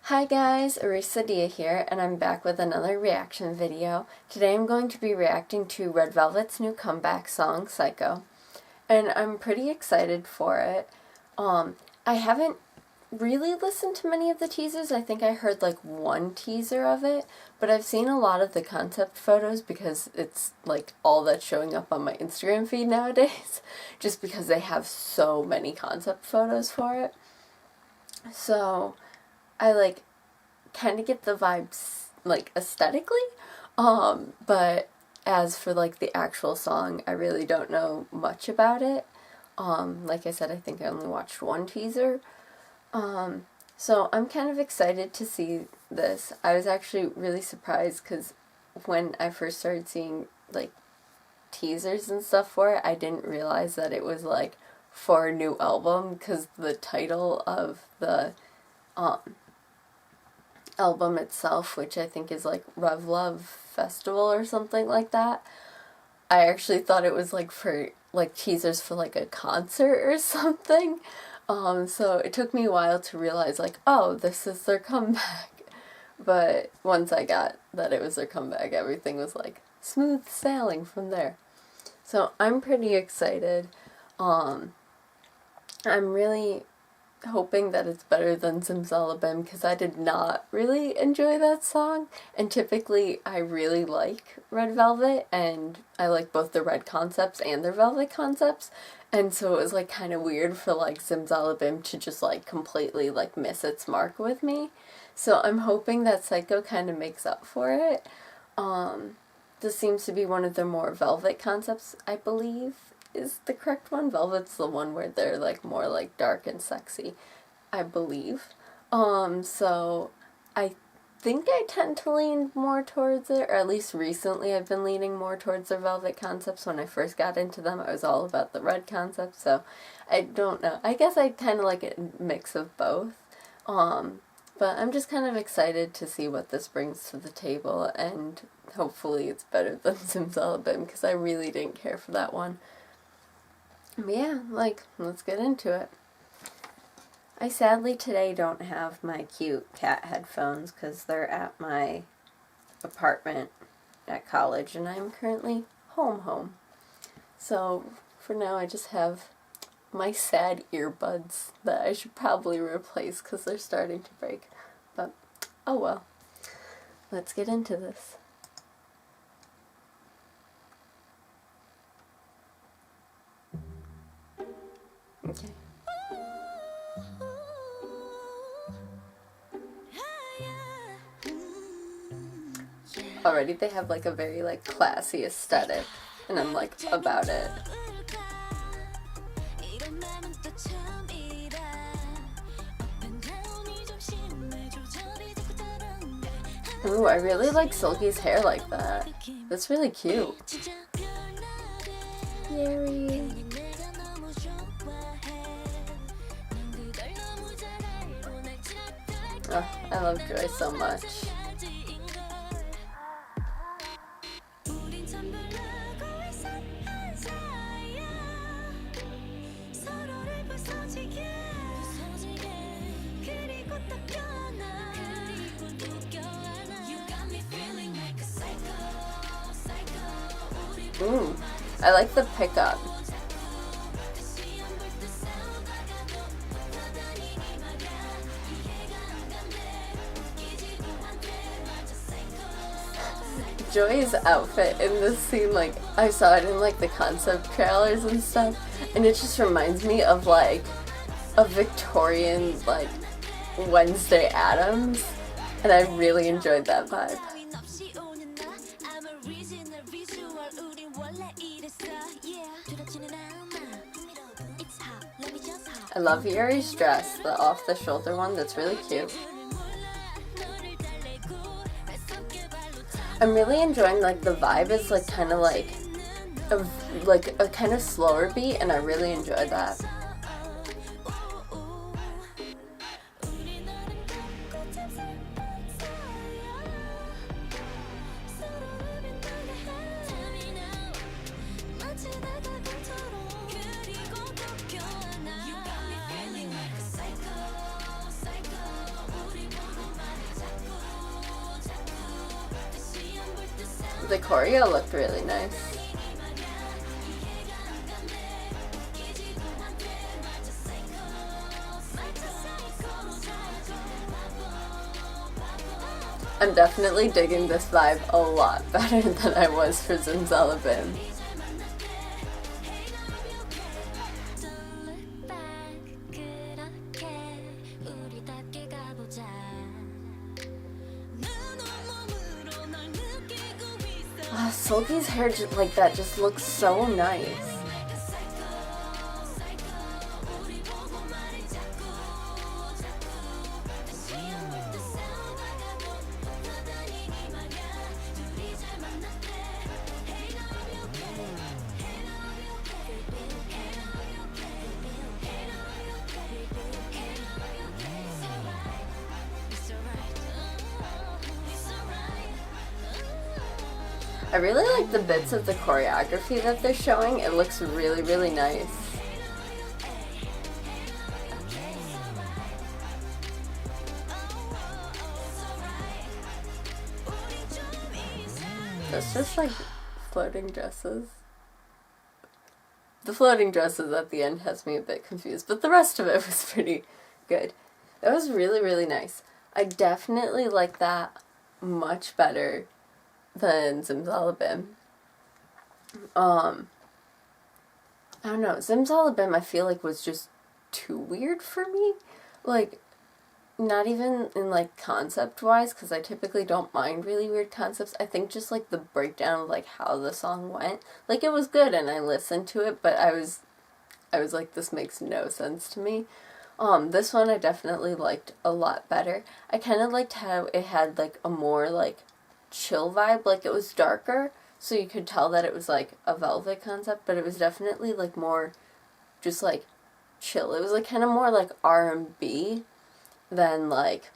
Hi guys, Arisa Dia here, and I'm back with another reaction video. Today I'm going to be reacting to Red Velvet's new comeback song, Psycho. And I'm pretty excited for it. I haven't really listened to many of the teasers. I think I heard like one teaser of it, but I've seen a lot of the concept photos because it's like all that's showing up on my Instagram feed nowadays, just because they have so many concept photos for it. So I kind of get the vibes aesthetically, but as for the actual song, I really don't know much about it. Like I said, I think I only watched one teaser. So I'm kind of excited to see this. I was actually really surprised because when I first started seeing teasers and stuff for it, I didn't realize that it was for a new album, because the title of the album itself, which I think is Rev Love Festival or something like that, I actually thought it was for teasers for a concert or something. So it took me a while to realize oh, this is their comeback. But once I got that it was their comeback, everything was smooth sailing from there. So I'm pretty excited. I'm really hoping that it's better than Simsalabim, because I did not really enjoy that song, and typically I really like Red Velvet, and I like both the Red concepts and their Velvet concepts, and so it was kind of weird for Simsalabim to just completely miss its mark with me. So I'm hoping that Psycho kind of makes up for it. This seems to be one of their more Velvet concepts, I believe is the correct one. Velvet's the one where they're more dark and sexy, I believe. So I think I tend to lean more towards it, or at least recently I've been leaning more towards their Velvet concepts. When I first got into them, I was all about the Red concept, so I don't know. I guess I kind of like a mix of both. But I'm just kind of excited to see what this brings to the table, and hopefully it's better than Simsalabim, because I really didn't care for that one. But yeah, let's get into it. I sadly today don't have my cute cat headphones because they're at my apartment at college, and I'm currently home. So for now I just have my sad earbuds that I should probably replace because they're starting to break. But oh well. Let's get into this. Okay. Already they have a very classy aesthetic, and I'm about it. Ooh, I really like Silky's hair like that. That's really cute. Eerily. Oh, I love Joy so much. Ooh, I like the pickup. Joy's outfit in this scene, I saw it in the concept trailers and stuff, and it just reminds me of a Victorian Wednesday Addams, and I really enjoyed that vibe. I love Yuri's dress, the off-the-shoulder one. That's really cute. I'm really enjoying the vibe is kind of a kind of slower beat, and I really enjoy that. The choreo looked really nice. I'm definitely digging this vibe a lot better than I was for Zimzalabim. Sulky's hair like that just looks so nice. I really like the bits of the choreography that they're showing. It looks really, really nice. It's just like floating dresses. The floating dresses at the end has me a bit confused, but the rest of it was pretty good. That was really, really nice. I definitely like that much better than Zimzalabim. I don't know, Zimzalabim I feel like was just too weird for me. Like, not even in like concept wise, because I typically don't mind really weird concepts. I think just like the breakdown of like how the song went, like it was good and I listened to it, but I was like, this makes no sense to me. This one I definitely liked a lot better. I kind of liked how it had like a more like chill vibe, like it was darker, so you could tell that it was like a Velvet concept, but it was definitely like more just like chill. It was like kind of more like R&B than like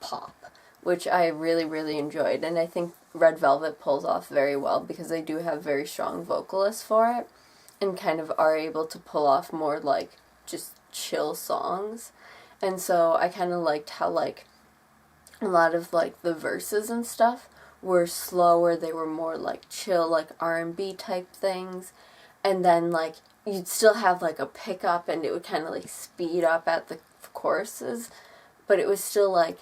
pop, which I really, really enjoyed, and I think Red Velvet pulls off very well because they do have very strong vocalists for it and kind of are able to pull off more like just chill songs. And so I kind of liked how like a lot of like the verses and stuff were slower, they were more like chill, like R&B type things, and then like you'd still have like a pickup and it would kind of like speed up at the choruses, but it was still like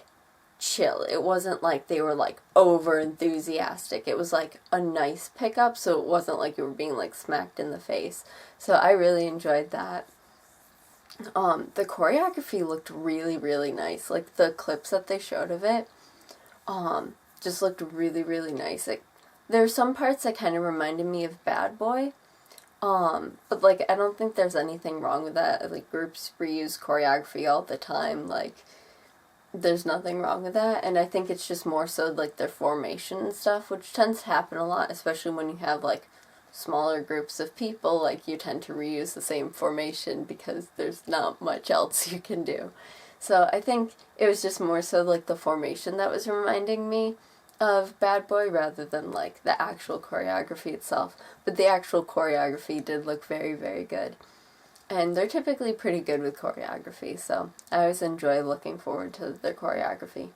chill. It wasn't like they were like over enthusiastic. It was like a nice pickup, so it wasn't like you were being like smacked in the face. So I really enjoyed that. The choreography looked really, really nice. Like the clips that they showed of it, just looked really, really nice. There are some parts that kind of reminded me of Bad Boy, but like I don't think there's anything wrong with that. Like groups reuse choreography all the time. Like there's nothing wrong with that, and I think it's just more so like their formation and stuff, which tends to happen a lot, especially when you have like smaller groups of people. Like you tend to reuse the same formation because there's not much else you can do. So I think it was just more so like the formation that was reminding me of Bad Boy rather than like the actual choreography itself. But the actual choreography did look very, very good. And they're typically pretty good with choreography, so I always enjoy looking forward to their choreography.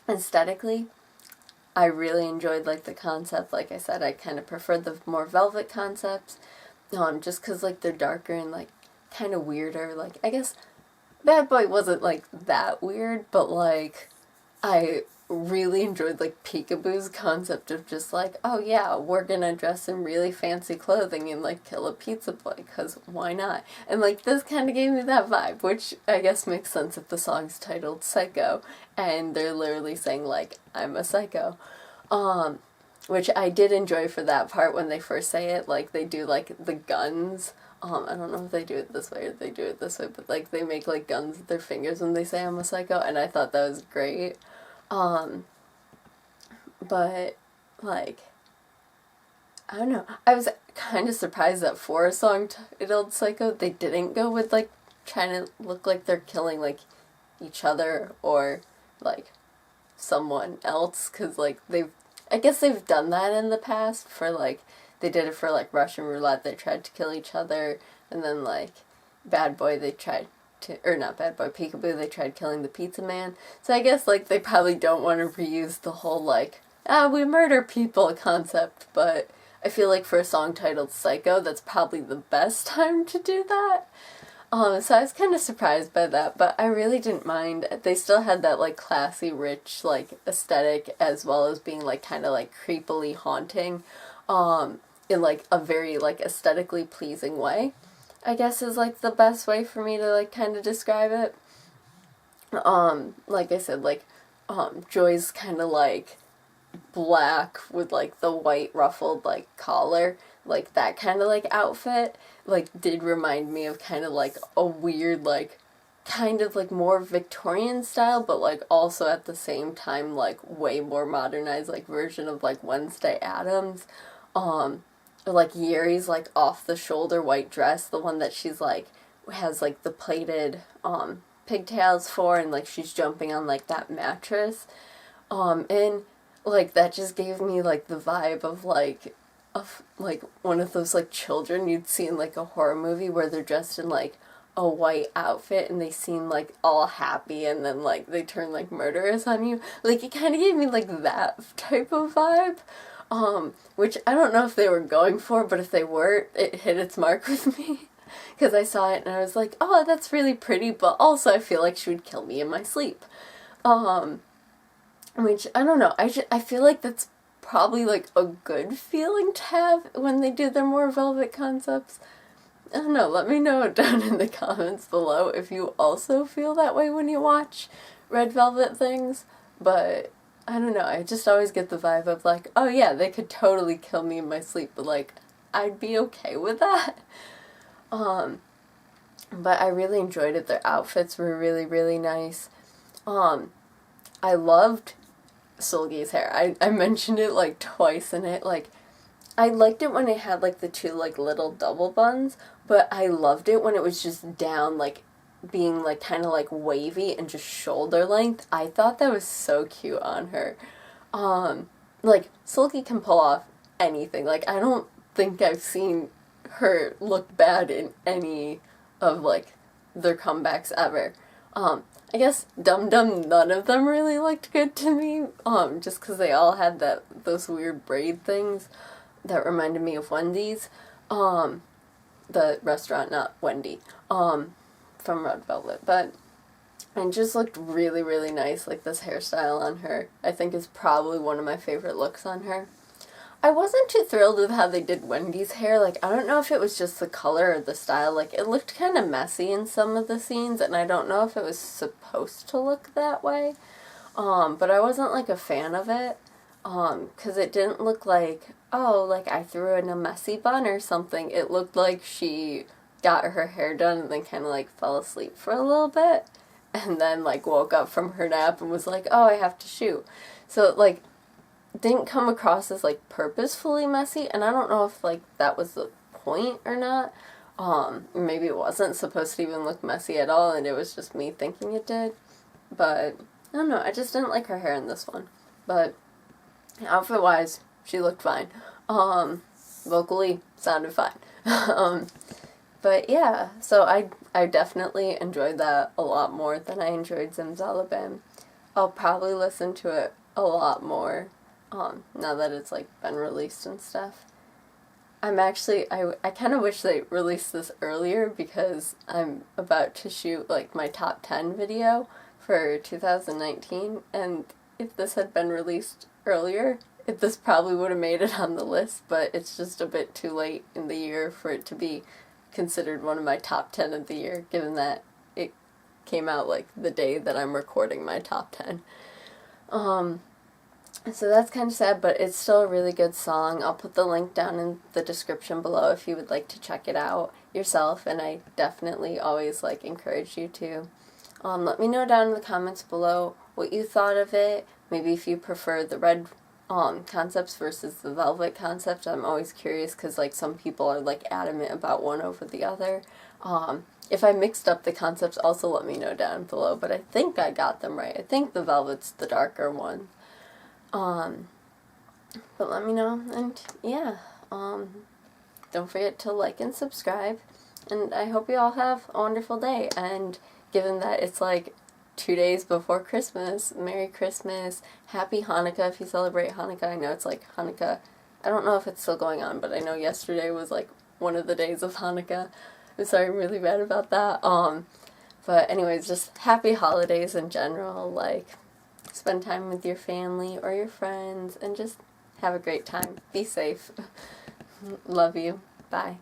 Aesthetically, I really enjoyed like the concept. Like I said, I kind of preferred the more Velvet concepts, just because like they're darker and like kind of weirder. Like I guess Bad Boy wasn't like that weird, but like I really enjoyed like Peekaboo's concept of just like, oh yeah, we're gonna dress in really fancy clothing and like kill a pizza boy, because why not? And like this kind of gave me that vibe, which I guess makes sense if the song's titled Psycho and they're literally saying like, I'm a psycho. Which I did enjoy for that part when they first say it. Like they do like the guns. I don't know if they do it this way or they do it this way, but like they make like guns with their fingers when they say I'm a psycho, and I thought that was great. But like, I don't know, I was kind of surprised that for a song titled Psycho, they didn't go with like trying to look like they're killing like each other or like someone else, because like I guess they've done that in the past for like, they did it for like Russian Roulette, they tried to kill each other, and then like Bad Boy, they tried to, or not Bad Boy, Peekaboo, they tried killing the pizza man. So I guess like they probably don't want to reuse the whole like we murder people concept, but I feel like for a song titled Psycho, that's probably the best time to do that. So I was kind of surprised by that, but I really didn't mind. They still had that, like, classy, rich, like, aesthetic, as well as being, like, kind of, like, creepily haunting, in, like, a very, like, aesthetically pleasing way, I guess is, like, the best way for me to, like, kind of describe it. Like I said, like, Joy's kind of, like, black with, like, the white ruffled, like, collar, like, that kind of, like, outfit, like, did remind me of kind of, like, a weird, like, kind of, like, more Victorian style, but, like, also at the same time, like, way more modernized, like, version of, like, Wednesday Addams. Like, Yeri's, like, off-the-shoulder white dress, the one that she's, like, has, like, the plaited, pigtails for, and, like, she's jumping on, like, that mattress. And, like, that just gave me, like, the vibe of, like, one of those, like, children you'd see in, like, a horror movie where they're dressed in, like, a white outfit and they seem, like, all happy and then, like, they turn, like, murderous on you. Like, it kind of gave me, like, that type of vibe. Which I don't know if they were going for, but if they were, it hit its mark with me. Because I saw it and I was like, oh, that's really pretty, but also I feel like she would kill me in my sleep. Which, I don't know, I feel like that's probably, like, a good feeling to have when they do their more Velvet concepts. I don't know, let me know down in the comments below if you also feel that way when you watch Red Velvet things, but I don't know, I just always get the vibe of, like, oh yeah, they could totally kill me in my sleep, but, like, I'd be okay with that. But I really enjoyed it. Their outfits were really, really nice. I loved Solgi's hair. I mentioned it, like, twice in it. Like, I liked it when it had, like, the two, like, little double buns, but I loved it when it was just down, like, being, like, kind of, like, wavy and just shoulder length. I thought that was so cute on her. Like, Solgi can pull off anything. Like, I don't think I've seen her look bad in any of, like, their comebacks ever. I guess Dum Dum, none of them really looked good to me, just because they all had those weird braid things that reminded me of Wendy's, the restaurant, not Wendy, from Red Velvet, but it just looked really, really nice. Like, this hairstyle on her, I think, is probably one of my favorite looks on her. I wasn't too thrilled with how they did Wendy's hair. Like, I don't know if it was just the color or the style. Like, it looked kind of messy in some of the scenes, and I don't know if it was supposed to look that way. But I wasn't, like, a fan of it. Because it didn't look like, oh, like, I threw in a messy bun or something. It looked like she got her hair done and then kind of, like, fell asleep for a little bit. And then, like, woke up from her nap and was like, oh, I have to shoot. So, like, didn't come across as, like, purposefully messy, and I don't know if, like, that was the point or not. Maybe it wasn't supposed to even look messy at all, and it was just me thinking it did. But, I don't know, I just didn't like her hair in this one. But, outfit-wise, she looked fine. Vocally, sounded fine. But, yeah, so I definitely enjoyed that a lot more than I enjoyed Zimzalabim. I'll probably listen to it a lot more now that it's, like, been released and stuff. I kind of wish they released this earlier because I'm about to shoot, like, my top 10 video for 2019, and if this had been released earlier, this probably would have made it on the list, but it's just a bit too late in the year for it to be considered one of my top 10 of the year, given that it came out, like, the day that I'm recording my top 10. So that's kind of sad, but it's still a really good song. I'll put the link down in the description below if you would like to check it out yourself, and I definitely always, like, encourage you to. Let me know down in the comments below what you thought of it. Maybe if you prefer the red concepts versus the velvet concept. I'm always curious because, like, some people are, like, adamant about one over the other. If I mixed up the concepts, also let me know down below, but I think I got them right. I think the velvet's the darker one. But let me know, and yeah, don't forget to like and subscribe, and I hope you all have a wonderful day, and given that it's, like, 2 days before Christmas. Merry Christmas. Happy Hanukkah if you celebrate Hanukkah. I know it's like Hanukkah. I don't know if it's still going on, but I know yesterday was like one of the days of Hanukkah. I'm sorry, I'm really bad about that. But anyways, just happy holidays in general. Like, spend time with your family or your friends and just have a great time. Be safe. Love you. Bye.